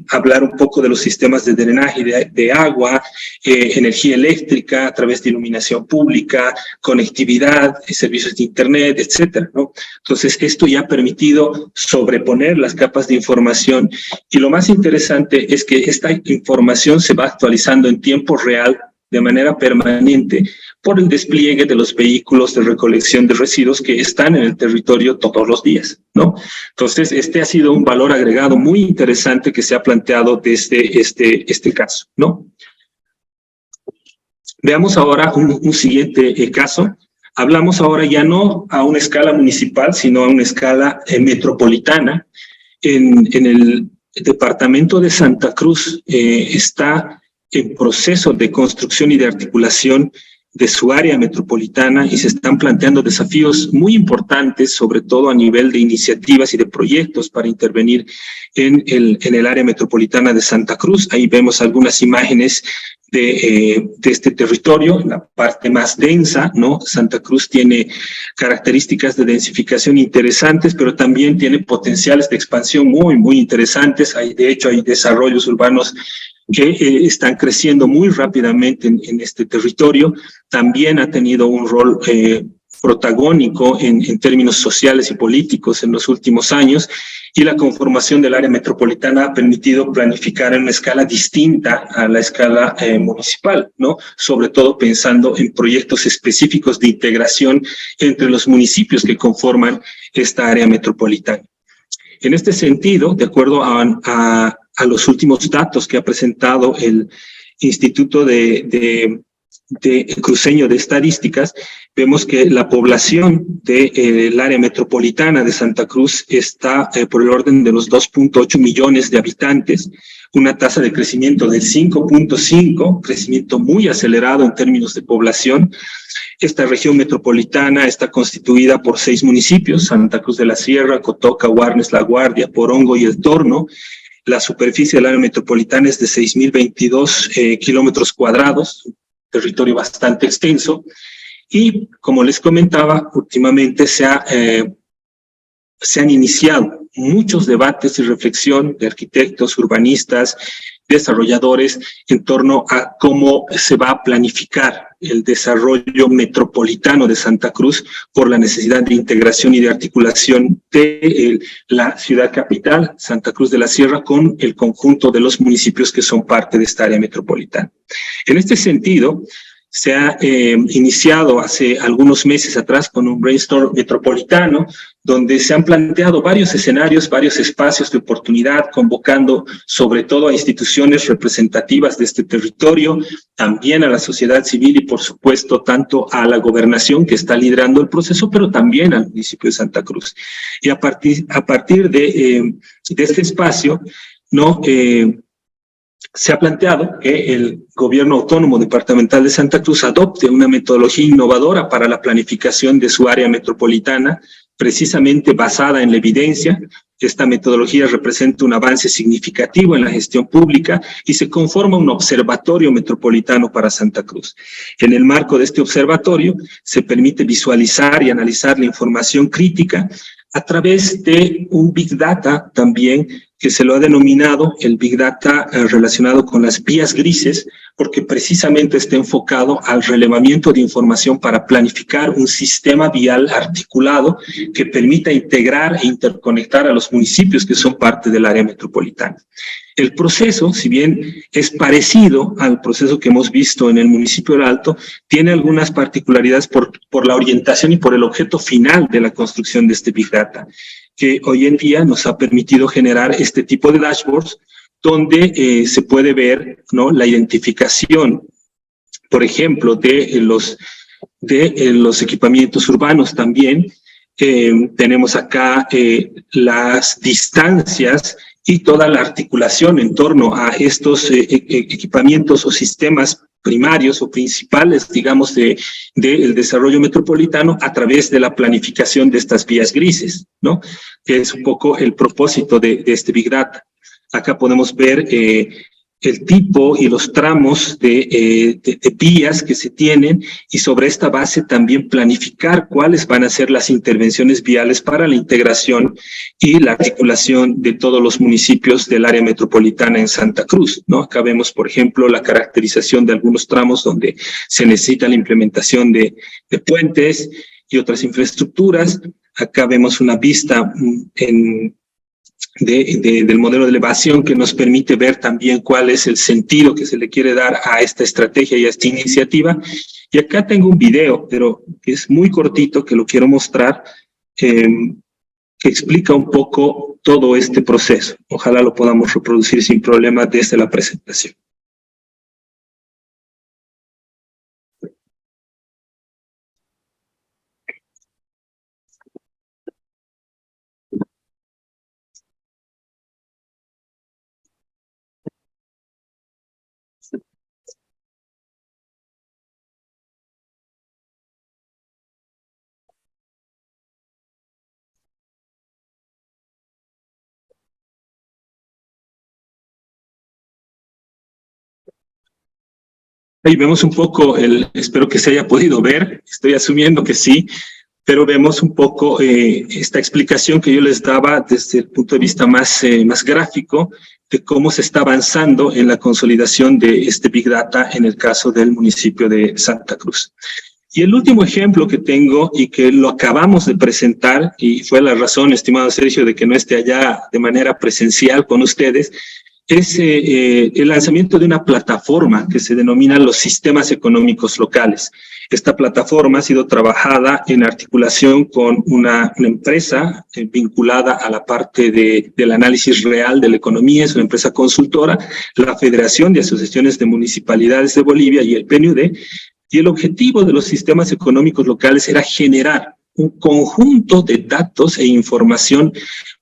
hablar un poco de los sistemas de drenaje de agua, energía eléctrica a través de iluminación pública, conectividad, servicios de internet, etcétera, ¿no? Entonces, esto ya ha permitido sobreponer las capas de información y lo más interesante es que esta información se va actualizando en tiempo real de manera permanente por el despliegue de los vehículos de recolección de residuos que están en el territorio todos los días, ¿no? Entonces, este ha sido un valor agregado muy interesante que se ha planteado desde este caso, ¿no? Veamos ahora un siguiente caso. Hablamos ahora ya no a una escala municipal, sino a una escala metropolitana. En el departamento de Santa Cruz está en proceso de construcción y de articulación de su área metropolitana y se están planteando desafíos muy importantes, sobre todo a nivel de iniciativas y de proyectos para intervenir en el área metropolitana de Santa Cruz. Ahí vemos algunas imágenes de este territorio, la parte más densa, ¿no? Santa Cruz tiene características de densificación interesantes, pero también tiene potenciales de expansión muy, muy interesantes. De hecho, hay desarrollos urbanos que están creciendo muy rápidamente en este territorio. También ha tenido un rol protagónico en términos sociales y políticos en los últimos años, y la conformación del área metropolitana ha permitido planificar en una escala distinta a la escala municipal, ¿no? Sobre todo pensando en proyectos específicos de integración entre los municipios que conforman esta área metropolitana. En este sentido, de acuerdo a los últimos datos que ha presentado el Instituto Cruceño de Estadísticas, vemos que la población del área metropolitana de Santa Cruz está por el orden de los 2.8 millones de habitantes, una tasa de crecimiento del 5.5, crecimiento muy acelerado en términos de población. Esta región metropolitana está constituida por 6 municipios: Santa Cruz de la Sierra, Cotoca, Guarnes, La Guardia, Porongo y El Torno. La superficie del área metropolitana es de 6.022 kilómetros cuadrados, territorio bastante extenso, y como les comentaba, últimamente se han iniciado muchos debates y reflexión de arquitectos, urbanistas, desarrolladores en torno a cómo se va a planificar el desarrollo metropolitano de Santa Cruz por la necesidad de integración y de articulación de la ciudad capital, Santa Cruz de la Sierra, con el conjunto de los municipios que son parte de esta área metropolitana. En este sentido, se ha iniciado hace algunos meses atrás con un brainstorm metropolitano, donde se han planteado varios escenarios, varios espacios de oportunidad, convocando sobre todo a instituciones representativas de este territorio, también a la sociedad civil y, por supuesto, tanto a la gobernación, que está liderando el proceso, pero también al municipio de Santa Cruz. Y a partir de este espacio, ¿no? Se ha planteado que el gobierno autónomo departamental de Santa Cruz adopte una metodología innovadora para la planificación de su área metropolitana, precisamente basada en la evidencia. Esta metodología representa un avance significativo en la gestión pública y se conforma un observatorio metropolitano para Santa Cruz. En el marco de este observatorio se permite visualizar y analizar la información crítica a través de un Big Data también, que se lo ha denominado el Big Data relacionado con las vías grises, porque precisamente está enfocado al relevamiento de información para planificar un sistema vial articulado que permita integrar e interconectar a los municipios que son parte del área metropolitana. El proceso, si bien es parecido al proceso que hemos visto en el municipio del Alto, tiene algunas particularidades por la orientación y por el objeto final de la construcción de este Big Data, que hoy en día nos ha permitido generar este tipo de dashboards donde se puede ver, ¿no?, la identificación, por ejemplo, de los equipamientos urbanos también. Tenemos acá las distancias y toda la articulación en torno a estos equipamientos o sistemas primarios o principales, digamos, del desarrollo metropolitano a través de la planificación de estas vías grises, ¿no? Que es un poco el propósito de este Big Data. Acá podemos ver el tipo y los tramos de vías que se tienen, y sobre esta base también planificar cuáles van a ser las intervenciones viales para la integración y la articulación de todos los municipios del área metropolitana en Santa Cruz, ¿no? Acá vemos, por ejemplo, la caracterización de algunos tramos donde se necesita la implementación de puentes y otras infraestructuras. Acá vemos una vista del modelo de elevación que nos permite ver también cuál es el sentido que se le quiere dar a esta estrategia y a esta iniciativa. Y acá tengo un video, pero que es muy cortito, que lo quiero mostrar, que explica un poco todo este proceso. Ojalá lo podamos reproducir sin problema desde la presentación. Ahí vemos un poco, espero que se haya podido ver, estoy asumiendo que sí, pero vemos un poco esta explicación que yo les daba desde el punto de vista más gráfico de cómo se está avanzando en la consolidación de este Big Data en el caso del municipio de Santa Cruz. Y el último ejemplo que tengo y que lo acabamos de presentar, y fue la razón, estimado Sergio, de que no esté allá de manera presencial con ustedes, es el lanzamiento de una plataforma que se denomina los sistemas económicos locales. Esta plataforma ha sido trabajada en articulación con una empresa vinculada a la parte del análisis real de la economía, es una empresa consultora, la Federación de Asociaciones de Municipalidades de Bolivia y el PNUD, y el objetivo de los sistemas económicos locales era generar un conjunto de datos e información,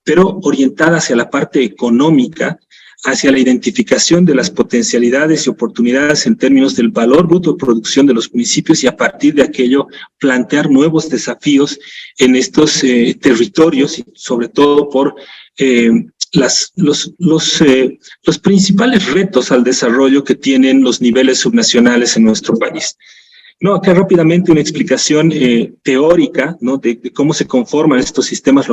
pero orientada hacia la parte económica, hacia la identificación de las potencialidades y oportunidades en términos del valor bruto de producción de los municipios y a partir de aquello plantear nuevos desafíos en estos territorios y sobre todo por los principales retos al desarrollo que tienen los niveles subnacionales en nuestro país. No, acá rápidamente una explicación teórica, ¿no? de cómo se conforman estos sistemas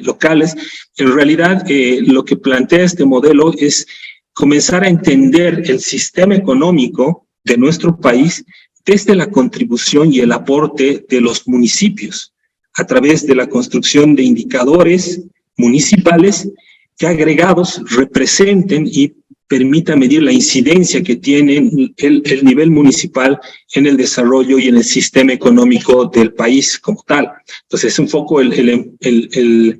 locales. En realidad, lo que plantea este modelo es comenzar a entender el sistema económico de nuestro país desde la contribución y el aporte de los municipios, a través de la construcción de indicadores municipales que agregados representen y permita medir la incidencia que tiene el nivel municipal en el desarrollo y en el sistema económico del país como tal. Entonces es un poco el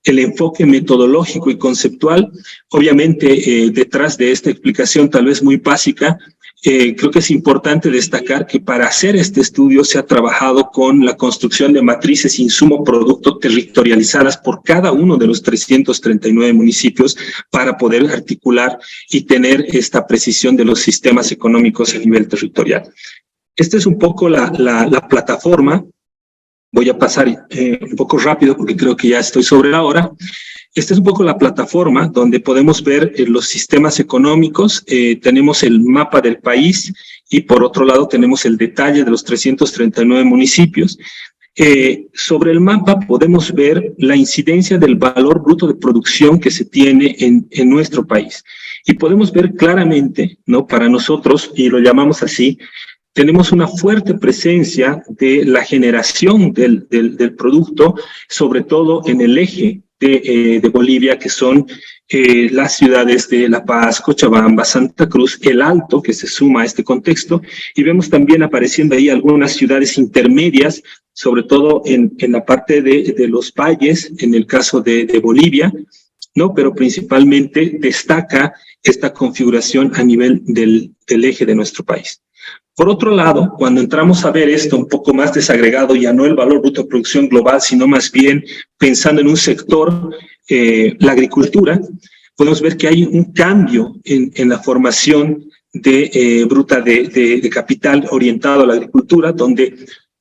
enfoque metodológico y conceptual. Obviamente detrás de esta explicación tal vez muy básica, creo que es importante destacar que para hacer este estudio se ha trabajado con la construcción de matrices insumo-producto territorializadas por cada uno de los 339 municipios para poder articular y tener esta precisión de los sistemas económicos a nivel territorial. Esta es un poco la plataforma. Voy a pasar un poco rápido porque creo que ya estoy sobre la hora. Esta es un poco la plataforma donde podemos ver los sistemas económicos, tenemos el mapa del país y por otro lado tenemos el detalle de los 339 municipios. Sobre el mapa podemos ver la incidencia del valor bruto de producción que se tiene en nuestro país. Y podemos ver claramente, ¿no? Para nosotros, y lo llamamos así, tenemos una fuerte presencia de la generación del producto, sobre todo en el eje de Bolivia, que son las ciudades de La Paz, Cochabamba, Santa Cruz, El Alto, que se suma a este contexto, y vemos también apareciendo ahí algunas ciudades intermedias, sobre todo en la parte de los valles, en el caso de Bolivia, ¿no? Pero principalmente destaca esta configuración a nivel del eje de nuestro país. Por otro lado, cuando entramos a ver esto un poco más desagregado, ya no el valor bruto de producción global, sino más bien pensando en un sector, la agricultura, podemos ver que hay un cambio en la formación bruta de capital orientado a la agricultura, donde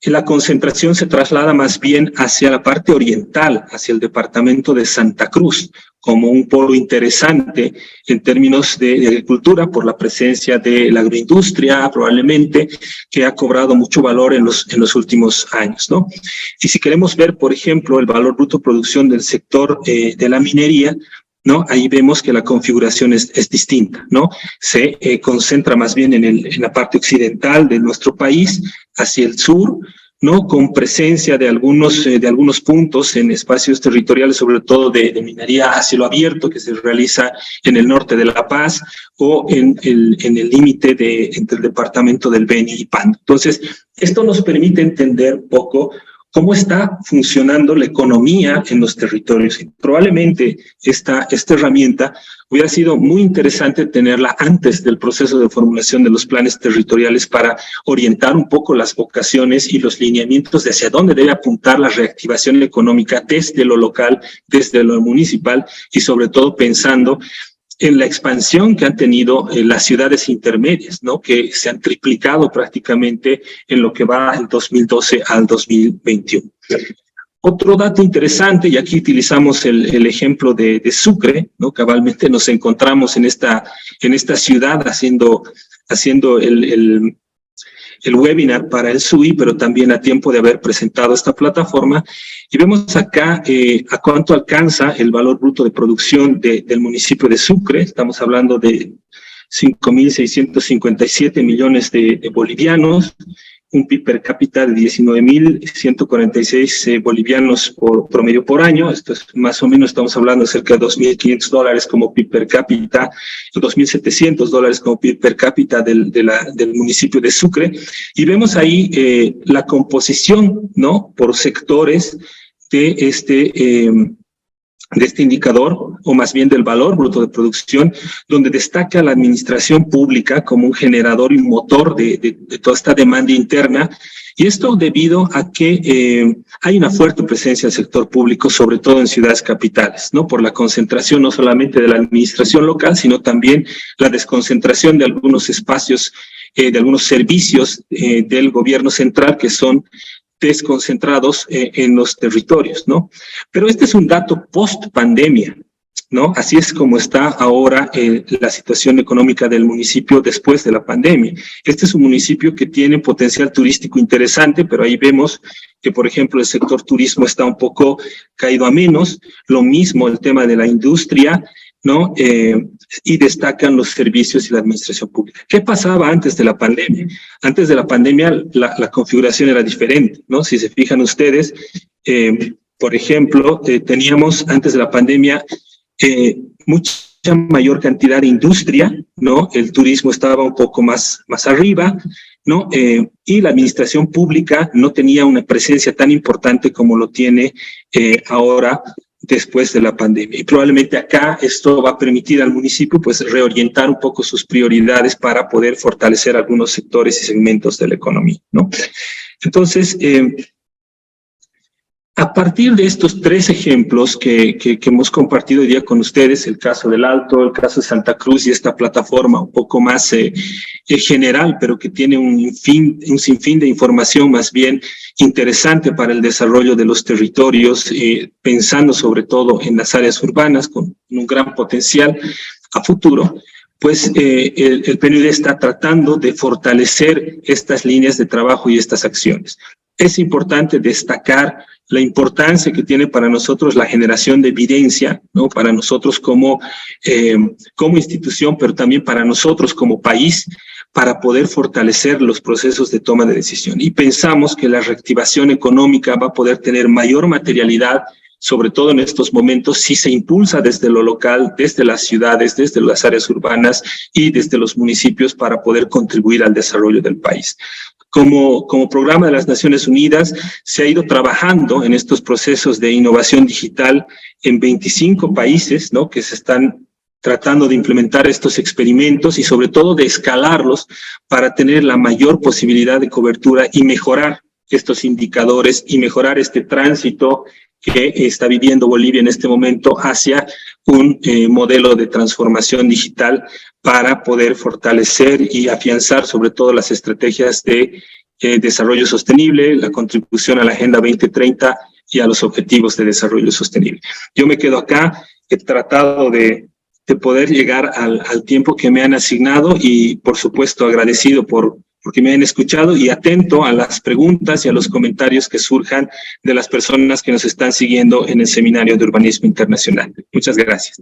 la concentración se traslada más bien hacia la parte oriental, hacia el departamento de Santa Cruz, como un polo interesante en términos de agricultura por la presencia de la agroindustria, probablemente, que ha cobrado mucho valor en los últimos años, ¿no? Y si queremos ver, por ejemplo, el valor bruto de producción del sector de la minería, ¿no? Ahí vemos que la configuración es distinta, ¿no? Se concentra más bien en la parte occidental de nuestro país, hacia el sur, ¿no? Con presencia de algunos puntos en espacios territoriales, sobre todo de minería a cielo abierto, que se realiza en el norte de La Paz o en el límite entre el departamento del Beni y Pando. Entonces, esto nos permite entender un poco cómo está funcionando la economía en los territorios. Y probablemente esta herramienta hubiera sido muy interesante tenerla antes del proceso de formulación de los planes territoriales para orientar un poco las vocaciones y los lineamientos de hacia dónde debe apuntar la reactivación económica desde lo local, desde lo municipal y sobre todo pensando en la expansión que han tenido las ciudades intermedias, ¿no? Que se han triplicado prácticamente en lo que va del 2012 al 2021. Otro dato interesante, y aquí utilizamos el ejemplo de Sucre, ¿no? Cabalmente nos encontramos en esta ciudad haciendo el webinar para el SUI, pero también a tiempo de haber presentado esta plataforma. Y vemos acá a cuánto alcanza el valor bruto de producción del municipio de Sucre. Estamos hablando de 5.657 millones de bolivianos, un PIB per cápita de 19.146 bolivianos por promedio por año. Esto es más o menos, estamos hablando de cerca de $2.500 como PIB per cápita, $2.700 como PIB per cápita del municipio de Sucre. Y vemos ahí la composición, ¿no?, por sectores de este indicador, o más bien del valor bruto de producción, donde destaca la administración pública como un generador y motor de toda esta demanda interna, y esto debido a que hay una fuerte presencia del sector público, sobre todo en ciudades capitales, ¿no?, por la concentración no solamente de la administración local, sino también la desconcentración de algunos espacios, de algunos servicios del gobierno central que son desconcentrados en los territorios, ¿no? Pero este es un dato post-pandemia, ¿no? Así es como está ahora la situación económica del municipio después de la pandemia. Este es un municipio que tiene potencial turístico interesante, pero ahí vemos que, por ejemplo, el sector turismo está un poco caído a menos, lo mismo el tema de la industria, ¿no? Y destacan los servicios y la administración pública. ¿Qué pasaba antes de la pandemia? Antes de la pandemia la configuración era diferente, ¿no? Si se fijan ustedes, por ejemplo, teníamos antes de la pandemia mucha mayor cantidad de industria, ¿no? El turismo estaba un poco más arriba, ¿no? Y la administración pública no tenía una presencia tan importante como lo tiene ahora, después de la pandemia. Y probablemente acá esto va a permitir al municipio pues reorientar un poco sus prioridades para poder fortalecer algunos sectores y segmentos de la economía, ¿no? Entonces, a partir de estos tres ejemplos que hemos compartido hoy día con ustedes, el caso del Alto, el caso de Santa Cruz y esta plataforma un poco más general, pero que tiene un sinfín de información más bien interesante para el desarrollo de los territorios, pensando sobre todo en las áreas urbanas con un gran potencial a futuro, pues el PNUD está tratando de fortalecer estas líneas de trabajo y estas acciones. Es importante destacar la importancia que tiene para nosotros la generación de evidencia, ¿no? Para nosotros como institución, pero también para nosotros como país, para poder fortalecer los procesos de toma de decisión. Y pensamos que la reactivación económica va a poder tener mayor materialidad, sobre todo en estos momentos, si se impulsa desde lo local, desde las ciudades, desde las áreas urbanas y desde los municipios para poder contribuir al desarrollo del país. Como programa de las Naciones Unidas, se ha ido trabajando en estos procesos de innovación digital en 25 países, ¿no?, que se están tratando de implementar estos experimentos y sobre todo de escalarlos para tener la mayor posibilidad de cobertura y mejorar estos indicadores y mejorar este tránsito que está viviendo Bolivia en este momento hacia un modelo de transformación digital para poder fortalecer y afianzar sobre todo las estrategias de desarrollo sostenible, la contribución a la Agenda 2030 y a los objetivos de desarrollo sostenible. Yo me quedo acá, he tratado de poder llegar al tiempo que me han asignado y por supuesto agradecido porque me han escuchado y atento a las preguntas y a los comentarios que surjan de las personas que nos están siguiendo en el Seminario de Urbanismo Internacional. Muchas gracias.